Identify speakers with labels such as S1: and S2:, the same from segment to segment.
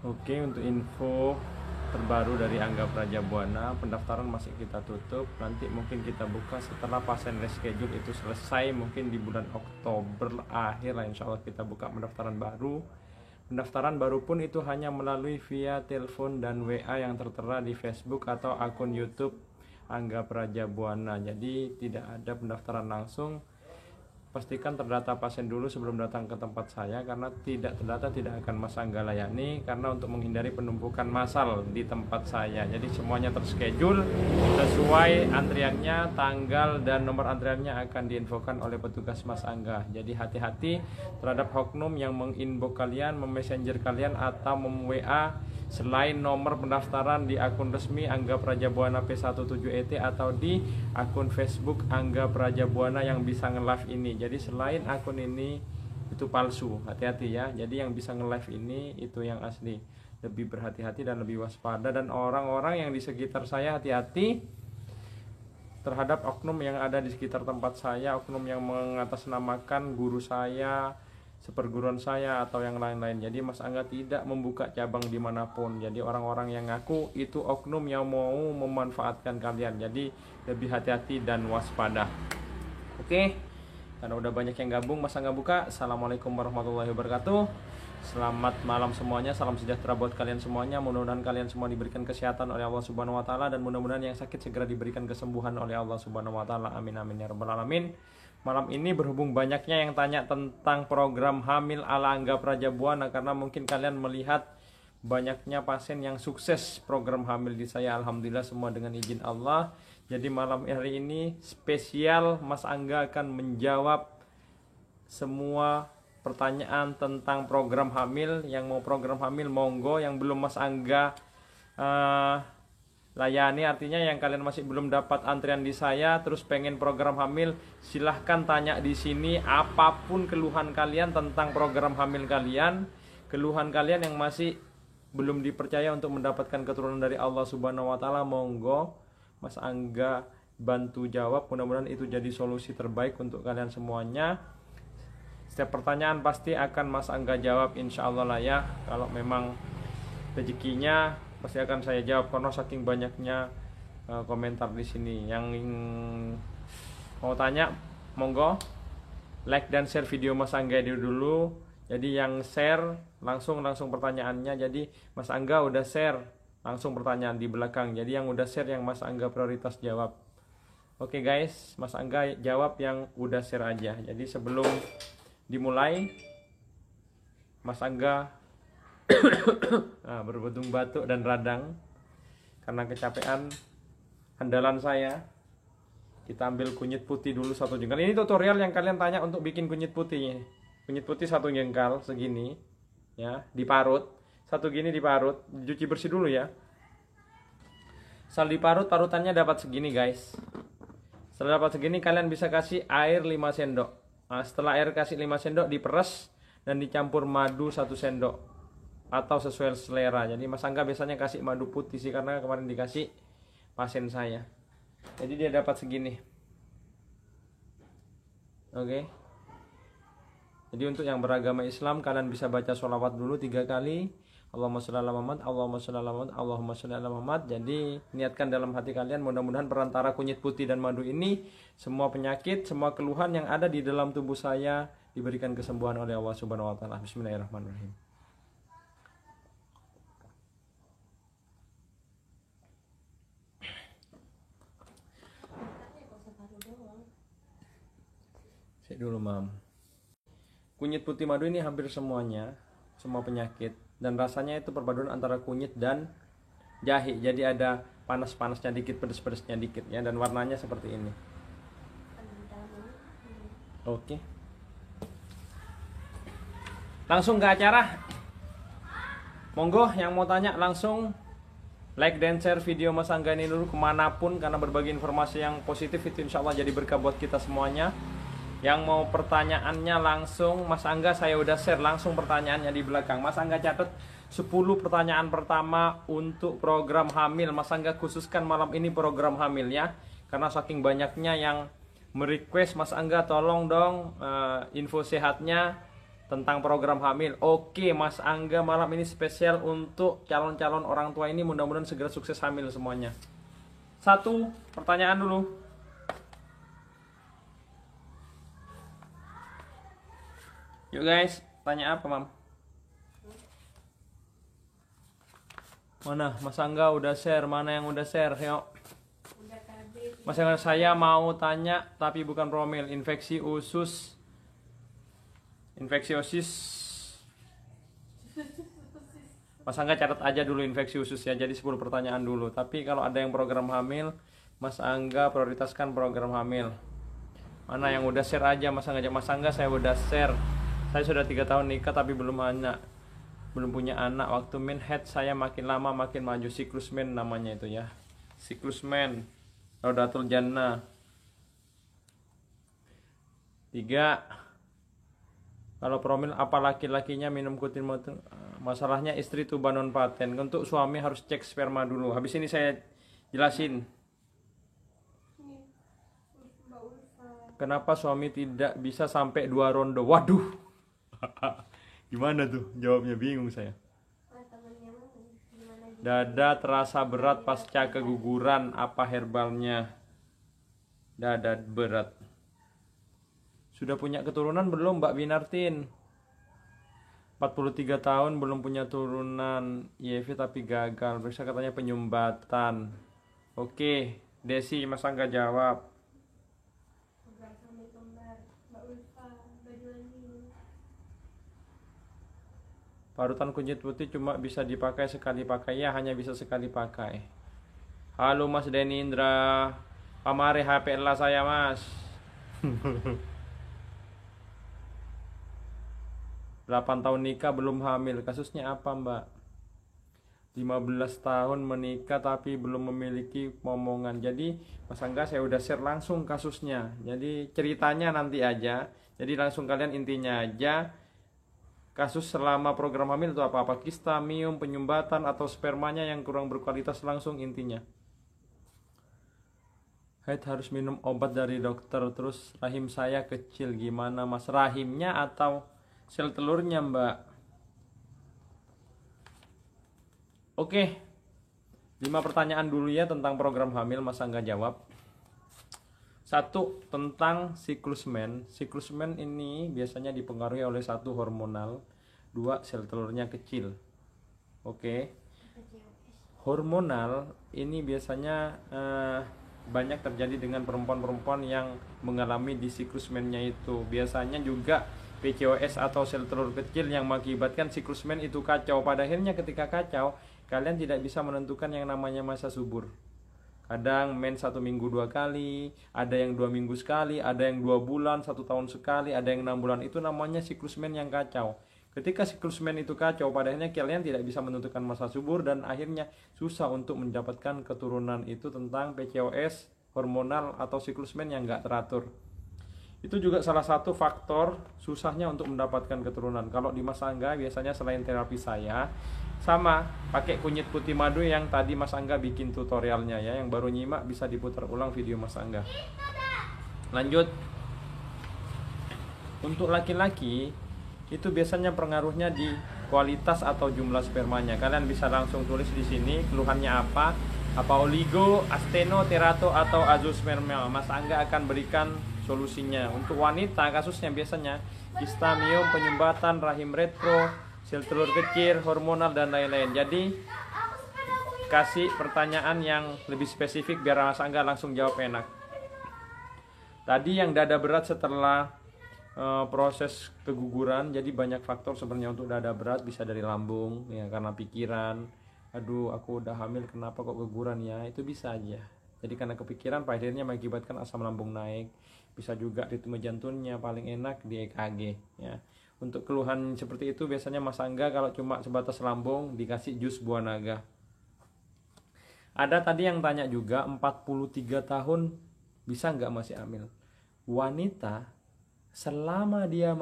S1: Oke, untuk info terbaru dari Angga Prajabuana, pendaftaran masih kita tutup. Nanti mungkin kita buka setelah pasien reschedule itu selesai, mungkin di bulan Oktober akhir lah, insya Allah kita buka pendaftaran baru. Pendaftaran baru pun itu hanya melalui via telepon dan WA yang tertera di Facebook atau akun YouTube Angga Prajabuana. Jadi tidak ada pendaftaran langsung. Pastikan terdata pasien dulu sebelum datang ke tempat saya, karena tidak terdata tidak akan Mas Angga layani, karena untuk menghindari penumpukan massal di tempat saya. Jadi semuanya terschedule sesuai antriannya, tanggal dan nomor antriannya akan diinfokan oleh petugas Mas Angga. Jadi hati-hati terhadap oknum yang menginbox kalian, memessenger kalian atau mem-WA selain nomor pendaftaran di akun resmi Angga Prajabuana P17ET atau di akun Facebook Angga Prajabuana yang bisa nge-live ini. Jadi selain akun ini itu palsu, hati-hati ya. Jadi yang bisa nge-live ini itu yang asli. Lebih berhati-hati dan lebih waspada, dan orang-orang yang di sekitar saya hati-hati terhadap oknum yang ada di sekitar tempat saya, oknum yang mengatasnamakan guru saya, seperguruan saya atau yang lain-lain. Jadi Mas Angga tidak membuka cabang dimanapun. Jadi orang-orang yang ngaku itu oknum yang mau memanfaatkan kalian. Jadi lebih hati-hati dan waspada. Oke, karena udah banyak yang gabung, Mas Angga buka. Assalamualaikum warahmatullahi wabarakatuh. Selamat malam semuanya, salam sejahtera buat kalian semuanya. Mudah-mudahan kalian semua diberikan kesehatan oleh Allah Subhanahu wa taala, dan mudah-mudahan yang sakit segera diberikan kesembuhan oleh Allah Subhanahu wa taala. Amin amin ya rabbal alamin. Malam ini berhubung banyaknya yang tanya tentang program hamil ala Angga Prajabuana, karena mungkin kalian melihat banyaknya pasien yang sukses program hamil di saya, alhamdulillah semua dengan izin Allah. Jadi malam hari ini spesial Mas Angga akan menjawab semua pertanyaan tentang program hamil. Yang mau program hamil monggo, yang belum Mas Angga layani, artinya yang kalian masih belum dapat antrian di saya terus pengen program hamil, silahkan tanya di sini apapun keluhan kalian tentang program hamil kalian, keluhan kalian yang masih belum dipercaya untuk mendapatkan keturunan dari Allah Subhanahu wa taala, monggo Mas Angga bantu jawab. Mudah-mudahan itu jadi solusi terbaik untuk kalian semuanya. Setiap pertanyaan pasti akan Mas Angga jawab insya Allah lah ya. Kalau memang rezekinya pasti akan saya jawab, karena saking banyaknya komentar di sini. Yang mau tanya monggo like dan share video Mas Angga dulu. Jadi yang share langsung pertanyaannya. Jadi Mas Angga udah share, langsung pertanyaan di belakang. Jadi yang udah share yang Mas Angga prioritas jawab. Oke guys, Mas Angga jawab yang udah share aja. Jadi sebelum dimulai, Mas Angga berbedung batuk dan radang karena kecapean. Andalan saya, kita ambil kunyit putih dulu 1 jengkal. Ini tutorial yang kalian tanya untuk bikin kunyit putihnya. Kunyit putih 1 jengkal segini ya, diparut. 1 gini diparut, dicuci bersih dulu ya. Setelah diparut, parutannya dapat segini guys. Setelah dapat segini, kalian bisa kasih air 5 sendok. Nah, setelah air kasih 5 sendok, diperes dan dicampur madu 1 sendok atau sesuai selera. Jadi Mas Angga biasanya kasih madu putih sih, karena kemarin dikasih pasien saya. Jadi dia dapat segini. Oke. Jadi untuk yang beragama Islam, kalian bisa baca sholawat dulu 3 kali. Allahumma sholli ala Muhammad, Allahumma sholli ala Muhammad, Allahumma sholli ala Muhammad. Jadi niatkan dalam hati kalian, mudah-mudahan perantara kunyit putih dan madu ini, semua penyakit, semua keluhan yang ada di dalam tubuh saya diberikan kesembuhan oleh Allah Subhanahu wa taala. Bismillahirrahmanirrahim. Cek dulu, Mam. Kunyit putih madu ini hampir semuanya, semua penyakit, dan rasanya itu perpaduan antara kunyit dan jahe. Jadi ada panas-panasnya dikit, pedes-pedesnya dikit ya, dan warnanya seperti ini. Oke. Langsung ke acara. Monggo yang mau tanya langsung like dan share video Mas Angga ini dulu kemanapun, karena berbagi informasi yang positif itu insya Allah jadi berkah buat kita semuanya. Yang mau pertanyaannya langsung, Mas Angga saya udah share langsung pertanyaannya di belakang. Mas Angga catat 10 pertanyaan pertama untuk program hamil. Mas Angga khususkan malam ini program hamil ya, karena saking banyaknya yang merequest Mas Angga tolong dong info sehatnya tentang program hamil. Oke, Mas Angga malam ini spesial untuk calon-calon orang tua ini, mudah-mudahan segera sukses hamil semuanya. Satu pertanyaan dulu. Yuk guys, tanya apa, Mam? Mana Mas Angga udah share? Mana yang udah share? Yuk. Mas Angga, saya mau tanya tapi bukan promil, infeksi usus, infeksi osis. Mas Angga catat aja dulu infeksi usus ya. Jadi 10 pertanyaan dulu. Tapi kalau ada yang program hamil, Mas Angga prioritaskan program hamil. Mana yang udah share aja Mas Angga. Mas Angga, saya udah share. Saya sudah 3 tahun nikah tapi belum punya anak. Waktu min head saya makin lama makin maju. Siklus men namanya itu ya. Siklus men. Raudatul Jannah. 3. Kalau promil apa laki-lakinya minum kutin motor? Masalahnya istri tuh non paten. Untuk suami harus cek sperma dulu. Habis ini saya jelasin kenapa suami tidak bisa sampai 2 ronde. Waduh. Gimana tuh? Jawabnya bingung saya. Dada terasa berat pasca keguguran, apa herbalnya? Dada berat. Sudah punya keturunan belum Mbak Binartin? 43 tahun belum punya turunan IVF tapi gagal. Bisa katanya penyumbatan. Oke, Desi, Mas Angga jawab. Parutan kunyit putih cuma bisa dipakai sekali pakai. Ya, hanya bisa sekali pakai. Halo Mas Denny Indra. Pamare HP lah saya Mas. 8 tahun nikah belum hamil. Kasusnya apa Mbak? 15 tahun menikah tapi belum memiliki momongan. Jadi Mas Angga saya udah share langsung kasusnya. Jadi ceritanya nanti aja. Jadi langsung kalian intinya aja. Kasus selama program hamil itu apa-apa? Kista, miom, penyumbatan atau spermanya yang kurang berkualitas, langsung intinya. Haid harus minum obat dari dokter. Terus rahim saya kecil, gimana Mas? Rahimnya atau sel telurnya Mbak? Oke, 5 pertanyaan dulu ya tentang program hamil. Mas Angga jawab. 1. Tentang siklus men. Siklus men ini biasanya dipengaruhi oleh 1 hormonal, 2 sel telurnya kecil. Oke. Hormonal ini biasanya banyak terjadi dengan perempuan-perempuan yang mengalami di siklus mennya itu. Biasanya juga PCOS atau sel telur kecil yang mengakibatkan siklus men itu kacau. Pada akhirnya ketika kacau, kalian tidak bisa menentukan yang namanya masa subur. Kadang men 1 minggu 2 kali, ada yang 2 minggu sekali, ada yang 2 bulan, 1 tahun sekali, ada yang 6 bulan. Itu namanya siklus men yang kacau. Ketika siklus men itu kacau, pada akhirnya kalian tidak bisa menentukan masa subur dan akhirnya susah untuk mendapatkan keturunan. Itu tentang PCOS, hormonal atau siklus men yang gak teratur. Itu juga salah satu faktor susahnya untuk mendapatkan keturunan. Kalau di Mas Angga biasanya selain terapi saya, sama pakai kunyit putih madu yang tadi Mas Angga bikin tutorialnya ya. Yang baru nyimak bisa diputar ulang video Mas Angga. Lanjut. Untuk laki-laki itu biasanya pengaruhnya di kualitas atau jumlah spermanya. Kalian bisa langsung tulis di sini keluhannya apa. Apa oligo, asteno, terato atau azoospermia. Mas Angga akan berikan solusinya. Untuk wanita kasusnya biasanya kista, miom, penyumbatan, rahim retro, sel telur kecil, hormonal dan lain-lain. Jadi kasih pertanyaan yang lebih spesifik biar Mas Angga langsung jawab enak. Tadi yang dada berat setelah proses keguguran, jadi banyak faktor sebenarnya untuk dada berat. Bisa dari lambung ya, karena pikiran, aduh aku udah hamil kenapa kok keguguran ya, itu bisa aja. Jadi karena kepikiran pada akhirnya mengakibatkan asam lambung naik. Bisa juga ritme jantungnya paling enak di EKG ya. Untuk keluhan seperti itu biasanya Mas Angga kalau cuma sebatas lambung dikasih jus buah naga. Ada tadi yang tanya juga 43 tahun bisa nggak masih hamil? Wanita selama dia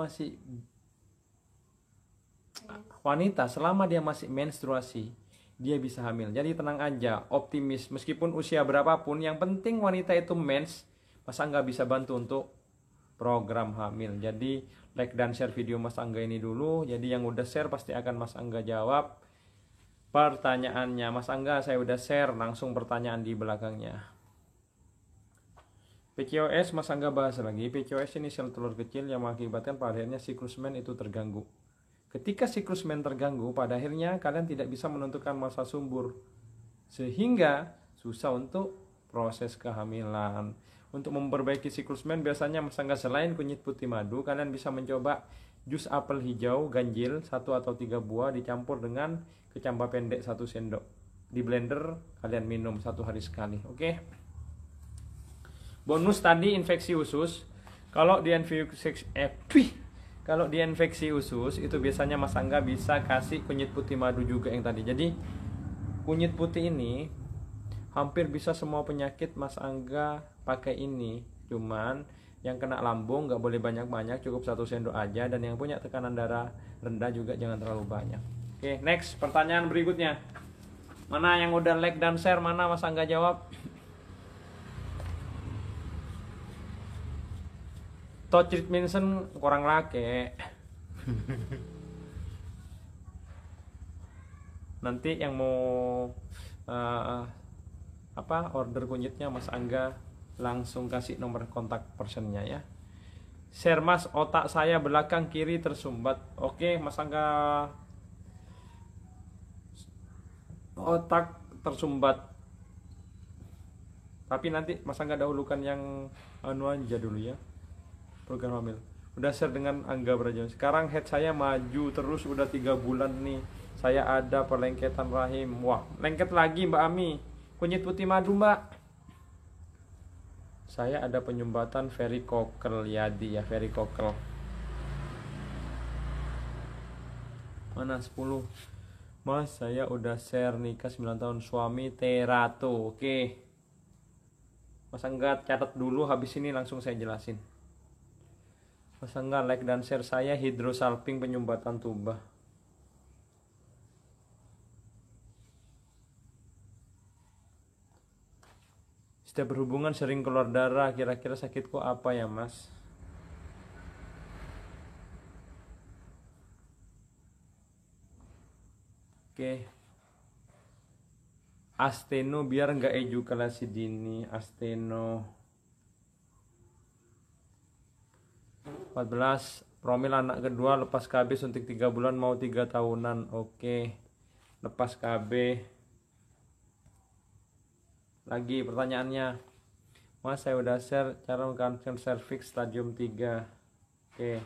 S1: masih menstruasi dia bisa hamil. Jadi tenang aja, optimis meskipun usia berapapun, yang penting wanita itu mens. Mas Angga bisa bantu untuk program hamil. Jadi like dan share video Mas Angga ini dulu. Jadi yang udah share pasti akan Mas Angga jawab pertanyaannya. Mas Angga, saya udah share, langsung pertanyaan di belakangnya. PCOS Mas Angga bahas lagi. PCOS ini sel telur kecil yang mengakibatkan pada akhirnya siklus men itu terganggu. Ketika siklus men terganggu, pada akhirnya kalian tidak bisa menentukan masa subur, sehingga susah untuk proses kehamilan. Untuk memperbaiki siklus men, biasanya Mas Angga selain kunyit putih madu, kalian bisa mencoba jus apel hijau ganjil 1 atau 3 buah dicampur dengan kecambah pendek 1 sendok. Di blender kalian minum 1 hari sekali. Oke. Bonus tadi infeksi usus. Kalau di infeksi usus itu biasanya Mas Angga bisa kasih kunyit putih madu juga yang tadi. Jadi kunyit putih ini hampir bisa semua penyakit Mas Angga pakai ini. Cuman yang kena lambung nggak boleh banyak-banyak, cukup 1 sendok aja. Dan yang punya tekanan darah rendah juga jangan terlalu banyak. Oke, next pertanyaan berikutnya. Mana yang udah like dan share, mana Mas Angga jawab? Tocrit Minsen kurang lake. Nanti yang mau order kunyitnya Mas Angga langsung kasih nomor kontak personnya ya. Share Mas, otak saya belakang kiri tersumbat. Oke Mas Angga, otak tersumbat. Tapi nanti Mas Angga dahulukan yang anu aja dulu ya, program hamil. Udah share dengan Angga Braja. Sekarang head saya maju terus udah 3 bulan nih. Saya ada perlengketan rahim. Wah, lengket lagi Mbak Ami. Kunyit putih madu Mbak. Saya ada penyumbatan varikokel Yadi ya, varikokel. Mana 10? Mas, saya udah share nikah 9 tahun, suami terato. Oke. Mas Angga catat dulu, habis ini langsung saya jelasin. Mas Angga like dan share saya hidrosalping penyumbatan tuba. Setiap berhubungan sering keluar darah, kira-kira sakitku apa ya Mas? Oke. Asteno biar nggak ejakulasi dini. Asteno 14. Promil anak kedua lepas KB suntik 3 bulan mau 3 tahunan. Oke. Lepas KB. Lagi pertanyaannya. Mas, saya udah share cara kanker cervix stadium 3. Oke.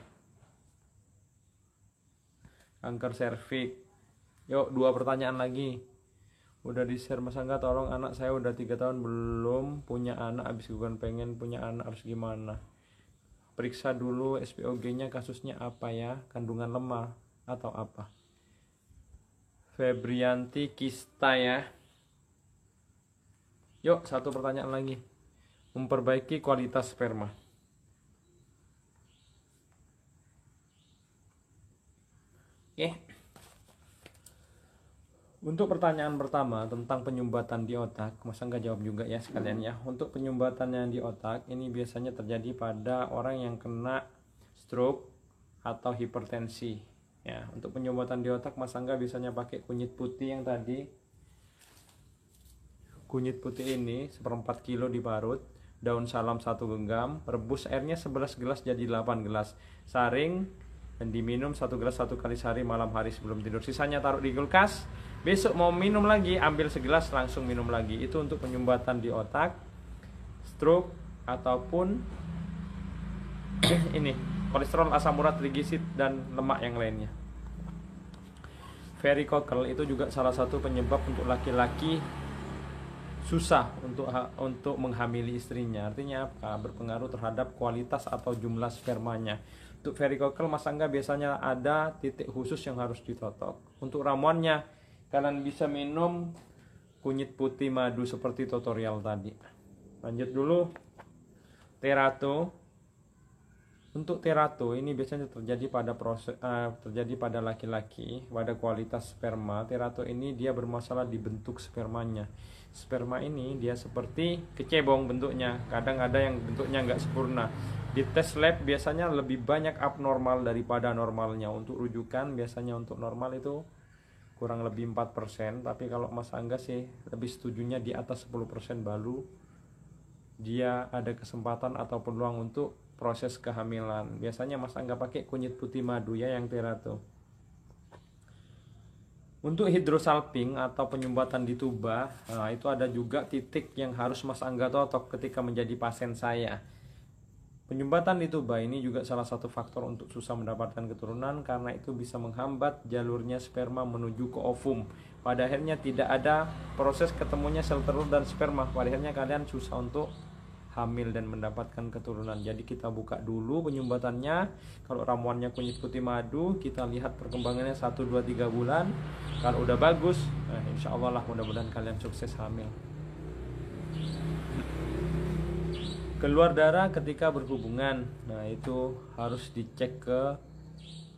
S1: Kanker cervix. Yuk, 2 pertanyaan lagi. Udah di share Mas Angga, tolong anak saya udah 3 tahun belum punya anak, habis guguran pengen punya anak, harus gimana? Periksa dulu SPOG-nya, kasusnya apa ya? Kandungan lemah atau apa? Febrianti kista ya. Yuk, 1 pertanyaan lagi. Memperbaiki kualitas sperma. Oke. Untuk pertanyaan pertama tentang penyumbatan di otak, Mas Angga jawab juga ya sekalian ya. Untuk penyumbatan yang di otak ini biasanya terjadi pada orang yang kena stroke atau hipertensi. Ya, untuk penyumbatan di otak Mas Angga biasanya pakai kunyit putih yang tadi. Kunyit putih ini 1/4 kilo diparut, daun salam 1 genggam, rebus airnya 11 gelas jadi 8 gelas. Saring dan diminum 1 gelas 1 kali sehari malam hari sebelum tidur. Sisanya taruh di kulkas. Besok mau minum lagi, ambil segelas langsung minum lagi. Itu untuk penyumbatan di otak, stroke ataupun ini kolesterol, asam urat, trigliserid dan lemak yang lainnya. Varikokel itu juga salah satu penyebab untuk laki-laki susah untuk menghamili istrinya. Artinya apa? Berpengaruh terhadap kualitas atau jumlah spermanya. Untuk varikokel Mas Angga biasanya ada titik khusus yang harus ditotok. Untuk ramuannya kalian bisa minum kunyit putih madu seperti tutorial tadi. Lanjut dulu. Terato Untuk terato ini biasanya terjadi pada terjadi pada laki-laki, pada kualitas sperma. Terato ini dia bermasalah di bentuk spermanya. Sperma ini dia seperti kecebong bentuknya. Kadang ada yang bentuknya nggak sempurna. Di tes lab biasanya lebih banyak abnormal daripada normalnya. Untuk rujukan biasanya untuk normal itu kurang lebih 4%, tapi kalau Mas Angga sih lebih setujunya di atas 10% baru dia ada kesempatan atau peluang untuk proses kehamilan. Biasanya Mas Angga pakai kunyit putih madu ya yang terato. Untuk hidrosalping atau penyumbatan di tuba, nah itu ada juga titik yang harus Mas Angga totok ketika menjadi pasien saya. Penyumbatan di tuba ini juga salah satu faktor untuk susah mendapatkan keturunan karena itu bisa menghambat jalurnya sperma menuju ke ovum. Pada akhirnya tidak ada proses ketemunya sel telur dan sperma. Pada akhirnya kalian susah untuk hamil dan mendapatkan keturunan. Jadi kita buka dulu penyumbatannya. Kalau ramuannya kunyit putih madu, kita lihat perkembangannya 1, 2, 3 bulan. Kalau udah bagus, nah insya Allah lah mudah-mudahan kalian sukses hamil. Keluar darah ketika berhubungan, nah itu harus dicek ke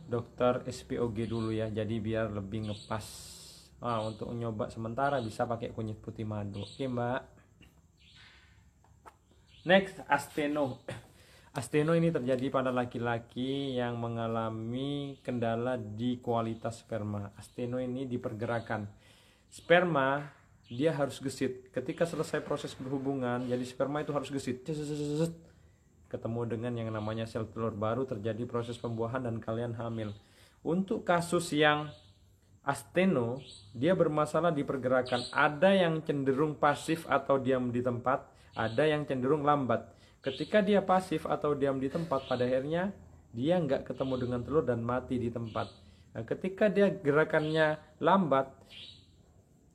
S1: dokter SPOG dulu ya. Jadi biar lebih ngepas. Nah, untuk nyoba sementara bisa pakai kunyit putih madu. Oke mbak. Next, asteno. Asteno ini terjadi pada laki-laki yang mengalami kendala di kualitas sperma. Asteno ini di pergerakan. Sperma dia harus gesit. Ketika selesai proses berhubungan, jadi sperma itu harus gesit. Ketemu dengan yang namanya sel telur, baru terjadi proses pembuahan dan kalian hamil. Untuk kasus yang asteno, dia bermasalah di pergerakan. Ada yang cenderung pasif atau diam di tempat, ada yang cenderung lambat. Ketika dia pasif atau diam di tempat, pada akhirnya dia nggak ketemu dengan telur dan mati di tempat. Nah, ketika dia gerakannya lambat,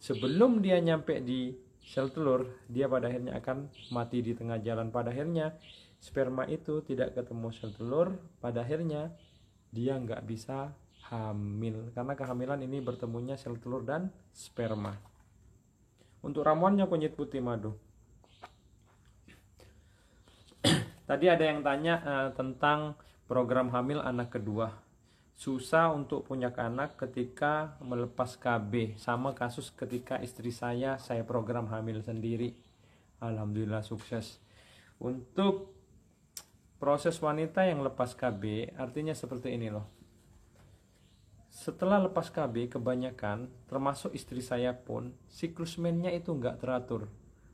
S1: sebelum dia nyampe di sel telur, dia pada akhirnya akan mati di tengah jalan. Pada akhirnya sperma itu tidak ketemu sel telur, pada akhirnya dia nggak bisa hamil. Karena kehamilan ini bertemunya sel telur dan sperma. Untuk ramuannya kunyit putih madu. Tadi ada yang tanya tentang program hamil anak kedua. Susah untuk punya anak ketika melepas KB. Sama kasus ketika istri saya program hamil sendiri. Alhamdulillah sukses. Untuk proses wanita yang lepas KB, artinya seperti ini loh. Setelah lepas KB, kebanyakan, termasuk istri saya pun, siklus mennya itu nggak teratur.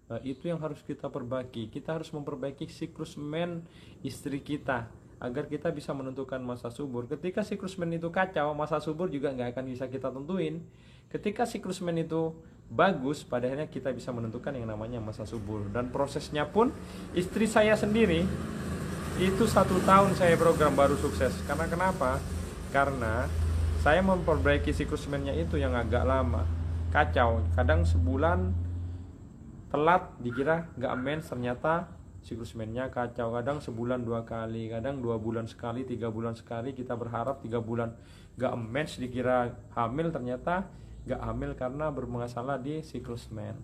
S1: Nah, itu yang harus kita perbaiki. Kita harus memperbaiki siklus men istri kita agar kita bisa menentukan masa subur. Ketika siklus men itu kacau, masa subur juga nggak akan bisa kita tentuin. Ketika siklus men itu bagus, pada akhirnya kita bisa menentukan yang namanya masa subur. Dan prosesnya pun istri saya sendiri itu 1 tahun saya program baru sukses. Karena kenapa? Karena saya memperbaiki siklus mennya itu yang agak lama, kacau. Kadang sebulan telat dikira nggak mens, ternyata siklus mennya kacau. Kadang sebulan 2 kali, kadang 2 bulan sekali, 3 bulan sekali. Kita berharap 3 bulan nggak mens dikira hamil, ternyata nggak hamil karena bermasalah di siklus men.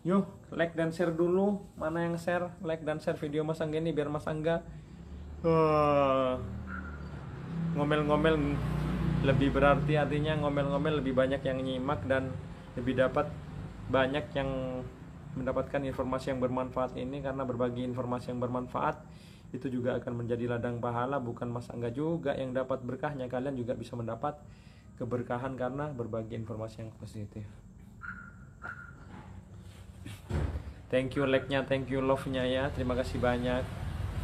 S1: Yuk like dan share dulu. Mana yang share? Like dan share video Mas Angga ini biar Mas Angga ngomel-ngomel lebih berarti, artinya ngomel-ngomel lebih banyak yang nyimak dan lebih dapat banyak yang mendapatkan informasi yang bermanfaat ini. Karena berbagi informasi yang bermanfaat itu juga akan menjadi ladang pahala. Bukan Mas Angga juga yang dapat berkahnya, kalian juga bisa mendapat keberkahan karena berbagi informasi yang positif. Thank you like-nya, thank you love-nya ya. Terima kasih banyak.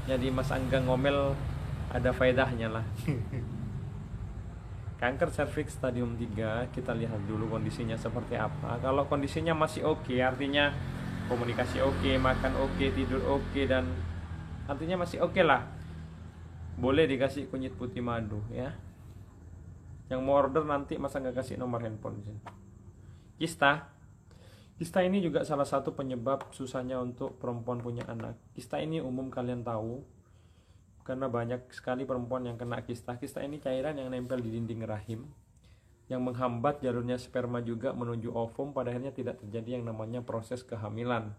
S1: Jadi Mas Angga ngomel ada faedahnya lah. Kanker serviks stadium 3, kita lihat dulu kondisinya seperti apa. Kalau kondisinya masih oke, artinya komunikasi oke, makan oke, tidur oke, dan artinya masih oke lah, boleh dikasih kunyit putih madu ya. Yang mau order nanti Mas Angga kasih nomor handphone. Kista ini juga salah satu penyebab susahnya untuk perempuan punya anak. Kista ini umum kalian tahu, karena banyak sekali perempuan yang kena kista. Kista ini cairan yang nempel di dinding rahim yang menghambat jalurnya sperma juga menuju ovum. Pada akhirnya tidak terjadi yang namanya proses kehamilan.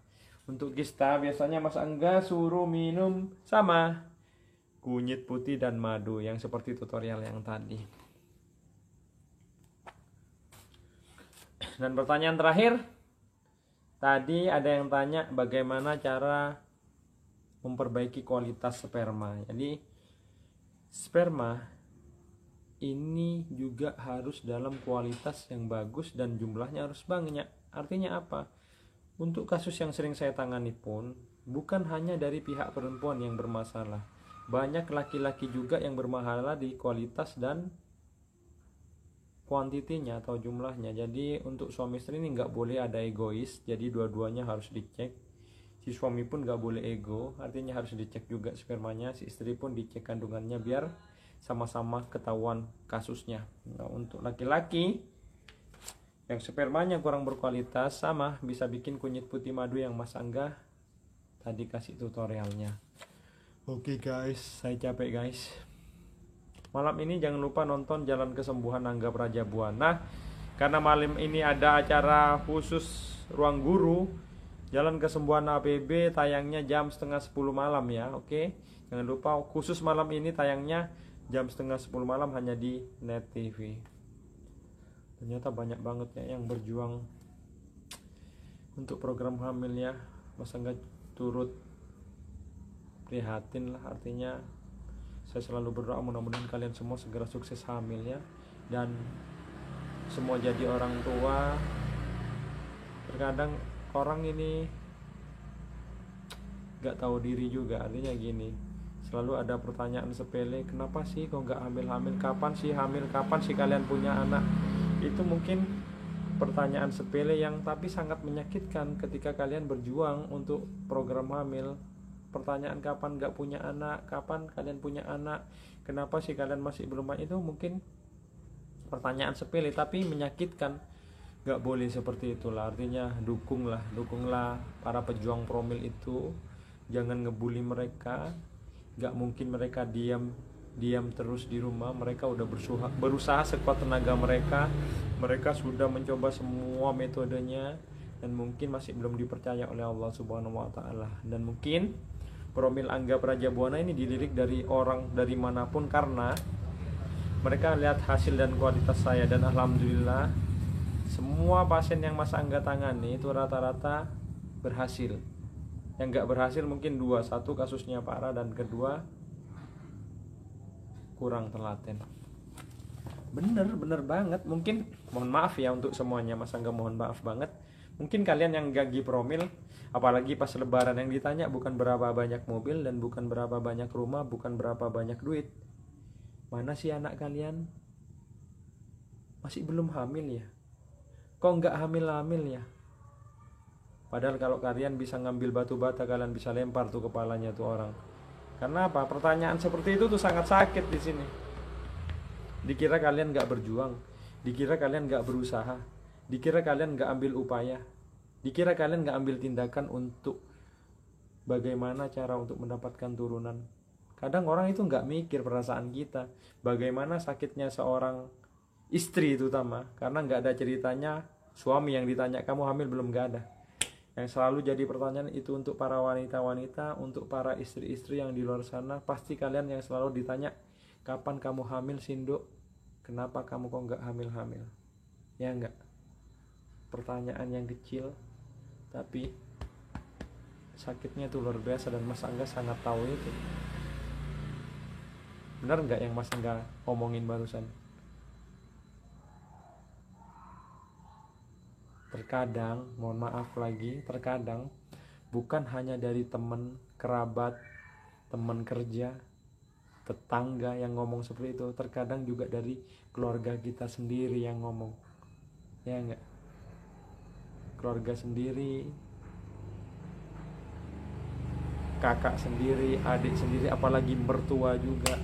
S1: Untuk kista biasanya Mas Angga suruh minum sama kunyit putih dan madu yang seperti tutorial yang tadi. Dan pertanyaan terakhir, tadi ada yang tanya bagaimana cara memperbaiki kualitas sperma. Jadi sperma ini juga harus dalam kualitas yang bagus dan jumlahnya harus banyak. Artinya apa? Untuk kasus yang sering saya tangani pun bukan hanya dari pihak perempuan yang bermasalah. Banyak laki-laki juga yang bermasalah di kualitas dan kuantitinya atau jumlahnya. Jadi untuk suami istri ini nggak boleh ada egois. Jadi dua-duanya harus dicek. Si suami pun nggak boleh ego. Artinya harus dicek juga spermanya. Si istri pun dicek kandungannya biar sama-sama ketahuan kasusnya. Nah, untuk laki-laki yang spermanya kurang berkualitas, sama bisa bikin kunyit putih madu yang Mas Angga tadi kasih tutorialnya. Oke guys, saya capek guys. Malam ini jangan lupa nonton Jalan Kesembuhan Angga Prajabuana. Karena malam ini ada acara khusus Ruang Guru Jalan Kesembuhan APB, tayangnya jam setengah 10 malam ya. Oke, jangan lupa khusus malam ini tayangnya jam setengah 10 malam hanya di Net TV. Ternyata banyak banget ya yang berjuang untuk program hamil ya. Mas Angga turut prihatin lah. Artinya saya selalu berdoa mudah-mudahan kalian semua segera sukses hamil ya, dan semua jadi orang tua. Terkadang orang ini gak tahu diri juga. Artinya gini, selalu ada pertanyaan sepele, kenapa sih kok gak hamil-hamil, kapan sih hamil, kapan sih kalian punya anak. Itu mungkin pertanyaan sepele yang tapi sangat menyakitkan ketika kalian berjuang untuk program hamil. Pertanyaan kapan gak punya anak, kapan kalian punya anak, kenapa sih kalian masih belum, itu mungkin pertanyaan sepele tapi menyakitkan. Gak boleh seperti itulah. Artinya dukunglah para pejuang promil itu. Jangan ngebully mereka. Gak mungkin mereka diam terus di rumah. Mereka udah berusaha sekuat tenaga mereka. Mereka sudah mencoba semua metodenya dan mungkin masih belum dipercaya oleh Allah Subhanahu wa taala. Dan mungkin Promil Angga Prajabuana ini dilirik dari orang dari manapun karena mereka lihat hasil dan kualitas saya. Dan alhamdulillah semua pasien yang Mas Angga tangani itu rata-rata berhasil. Yang gak berhasil mungkin dua, satu kasusnya parah dan kedua kurang telaten. Bener banget. Mungkin mohon maaf ya untuk semuanya, Mas Angga mohon maaf banget. Mungkin kalian yang gagi promil, apalagi pas lebaran, yang ditanya bukan berapa banyak mobil dan bukan berapa banyak rumah, bukan berapa banyak duit. Mana sih anak kalian? Masih belum hamil ya? Kok nggak hamil-hamil ya? Padahal kalau kalian bisa ngambil batu bata, kalian bisa lempar tuh kepalanya tuh orang. Karena apa? Pertanyaan seperti itu tuh sangat sakit di sini. Dikira kalian nggak berjuang, dikira kalian nggak berusaha, dikira kalian nggak ambil upaya, dikira kalian nggak ambil tindakan untuk bagaimana cara untuk mendapatkan turunan. Kadang orang itu nggak mikir perasaan kita, bagaimana sakitnya seorang istri terutama, karena nggak ada ceritanya suami yang ditanya kamu hamil belum, nggak ada. Yang selalu jadi pertanyaan itu untuk para wanita-wanita, untuk para istri-istri yang di luar sana. Pasti kalian yang selalu ditanya, kapan kamu hamil Sindo, kenapa kamu kok nggak hamil-hamil, ya nggak? Pertanyaan yang kecil tapi sakitnya tuh luar biasa, dan Mas Angga sangat tahu itu. Benar nggak yang Mas Angga omongin barusan? Terkadang, mohon maaf lagi, terkadang bukan hanya dari teman, kerabat, teman kerja, tetangga yang ngomong seperti itu. Terkadang juga dari keluarga kita sendiri yang ngomong, ya enggak? Keluarga sendiri, kakak sendiri, adik sendiri, apalagi mertua juga.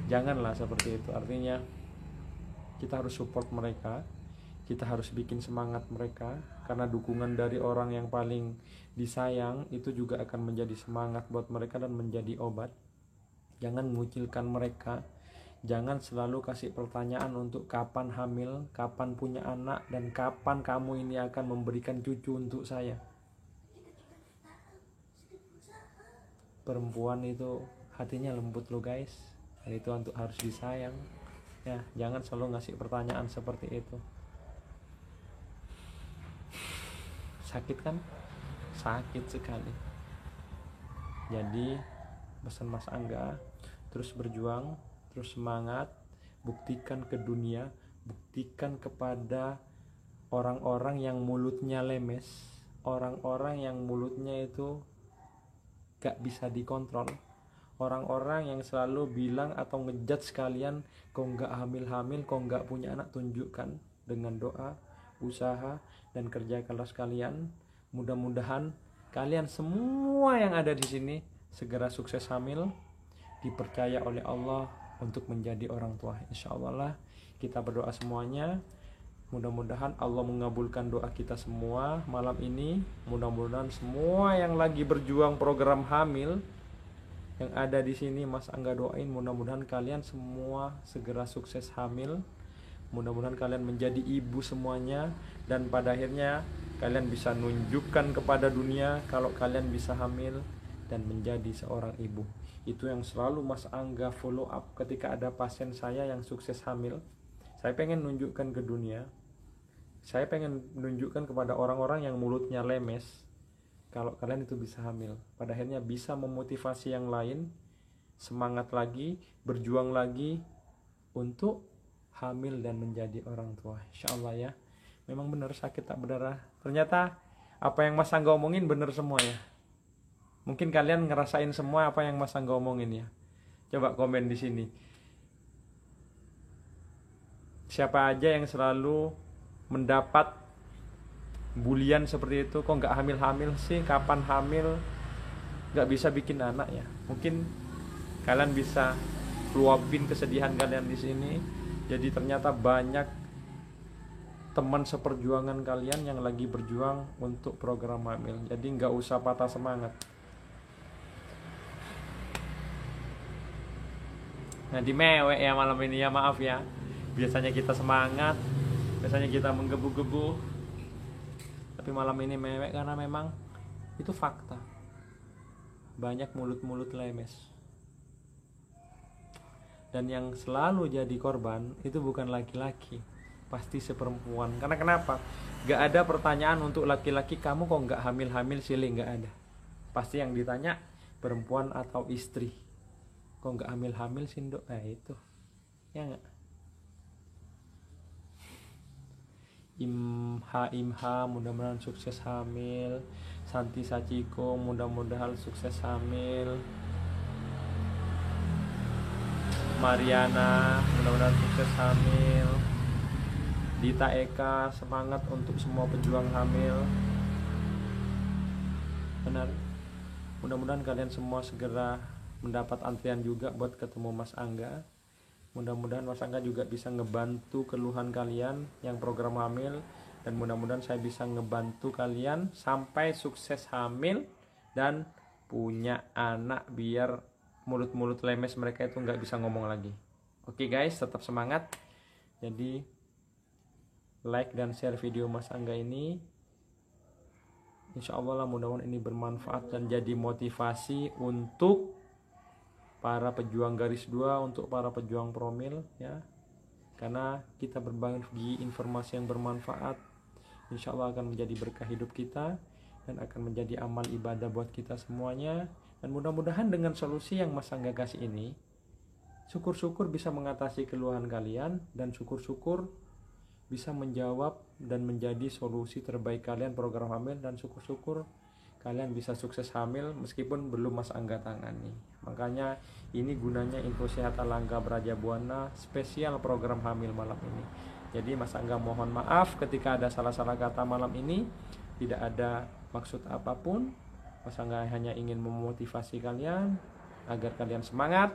S1: Janganlah seperti itu. Artinya kita harus support mereka, kita harus bikin semangat mereka, karena dukungan dari orang yang paling disayang itu juga akan menjadi semangat buat mereka dan menjadi obat. Jangan mengucilkan mereka, jangan selalu kasih pertanyaan untuk kapan hamil, kapan punya anak, dan kapan kamu ini akan memberikan cucu untuk saya. perempuan itu hatinya lembut loh guys, dan itu untuk harus disayang ya. Jangan selalu ngasih pertanyaan seperti itu. Sakit kan? Sakit sekali. Jadi pesan Mas Angga, terus berjuang, terus semangat, buktikan ke dunia, buktikan kepada orang-orang yang mulutnya lemes, orang-orang yang mulutnya itu gak bisa dikontrol, orang-orang yang selalu bilang atau ngejudge kalian, kok gak hamil-hamil, kok gak punya anak. Tunjukkan dengan doa, usaha, dan kerja keras kalian. Mudah-mudahan kalian semua yang ada di sini segera sukses hamil, dipercaya oleh Allah untuk menjadi orang tua. Insya Allah lah, kita berdoa semuanya. Mudah-mudahan Allah mengabulkan doa kita semua malam ini. Mudah-mudahan semua yang lagi berjuang program hamil yang ada di sini Mas Angga doain, mudah-mudahan kalian semua segera sukses hamil. Mudah-mudahan kalian menjadi ibu semuanya, dan pada akhirnya kalian bisa nunjukkan kepada dunia kalau kalian bisa hamil dan menjadi seorang ibu. Itu yang selalu Mas Angga follow up ketika ada pasien saya yang sukses hamil. Saya pengen nunjukkan ke dunia, saya pengen menunjukkan kepada orang-orang yang mulutnya lemes kalau kalian itu bisa hamil. Pada akhirnya bisa memotivasi yang lain semangat lagi, berjuang lagi untuk hamil dan menjadi orang tua. Insya Allah ya. Memang benar sakit tak berdarah. Ternyata apa yang Mas Angga omongin benar semua ya. Mungkin kalian ngerasain semua apa yang Mas Angga omongin ya. Coba komen di sini. Siapa aja yang selalu mendapat bulian seperti itu, kok nggak hamil-hamil sih, kapan hamil, nggak bisa bikin anak ya. Mungkin kalian bisa luapin kesedihan kalian di sini. Jadi ternyata banyak teman seperjuangan kalian yang lagi berjuang untuk program hamil. Jadi nggak usah patah semangat. Nah di mewek ya malam ini ya, maaf ya. Biasanya kita semangat, biasanya kita menggebu-gebu, tapi malam ini mewek karena memang itu fakta. Banyak mulut-mulut lemes. Dan yang selalu jadi korban itu bukan laki-laki, pasti seperempuan. Karena kenapa? Gak ada pertanyaan untuk laki-laki, kamu kok gak hamil-hamil silih, gak ada. Pasti yang ditanya perempuan atau istri, kok gak hamil-hamil sih dok? Itu ya gak? Imha mudah-mudahan sukses hamil. Santi Sachiko mudah-mudahan sukses hamil. Mariana mudah-mudahan sukses hamil. Dita Eka semangat untuk semua pejuang hamil. Benar. Mudah-mudahan kalian semua segera mendapat antrian juga buat ketemu Mas Angga. Mudah-mudahan Mas Angga juga bisa ngebantu keluhan kalian yang program hamil, dan mudah-mudahan saya bisa ngebantu kalian sampai sukses hamil dan punya anak biar mulut-mulut lemes mereka itu nggak bisa ngomong lagi. Oke guys, tetap semangat. Jadi like dan share video Mas Angga ini. Insya Allah lah, mudah-mudahan ini bermanfaat dan jadi motivasi untuk para pejuang garis 2, untuk para pejuang promil ya. Karena kita berbagi informasi yang bermanfaat, insya Allah akan menjadi berkah hidup kita dan akan menjadi amal ibadah buat kita semuanya. Dan mudah-mudahan dengan solusi yang Mas Angga kasih ini, syukur-syukur bisa mengatasi keluhan kalian, dan syukur-syukur bisa menjawab dan menjadi solusi terbaik kalian program hamil, dan syukur-syukur kalian bisa sukses hamil meskipun belum Mas Angga tangani. Makanya ini gunanya Info Sehat Alangga Braja Buana spesial program hamil malam ini. Jadi Mas Angga mohon maaf ketika ada salah-salah kata malam ini. Tidak ada maksud apapun. Mas Angga hanya ingin memotivasi kalian agar kalian semangat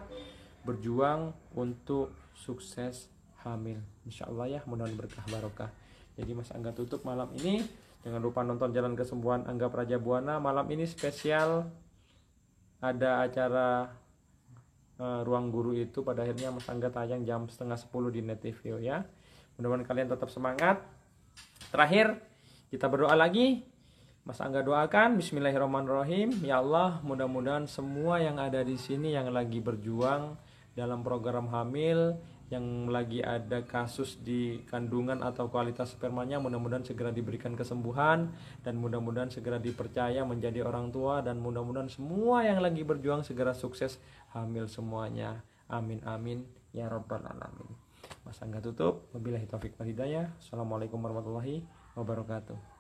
S1: berjuang untuk sukses hamil. Insya Allah ya, mudah-mudahan berkah barokah. Jadi Mas Angga tutup malam ini. Jangan lupa nonton Jalan Kesembuhan Angga Praja Buana. Malam ini spesial ada acara Ruang Guru itu. Pada akhirnya Mas Angga tayang jam 9:30 di Net TV ya. Mudah-mudahan kalian tetap semangat. Terakhir kita berdoa lagi. Mas Angga doakan, Bismillahirrahmanirrahim. Ya Allah, mudah-mudahan semua yang ada di sini yang lagi berjuang dalam program hamil, yang lagi ada kasus di kandungan atau kualitas spermanya, mudah-mudahan segera diberikan kesembuhan, dan mudah-mudahan segera dipercaya menjadi orang tua, dan mudah-mudahan semua yang lagi berjuang segera sukses hamil semuanya. Amin amin ya rabbal alamin. Mas Angga tutup. Wabillahi taufik wal hidayah. Assalamualaikum warahmatullahi wabarakatuh.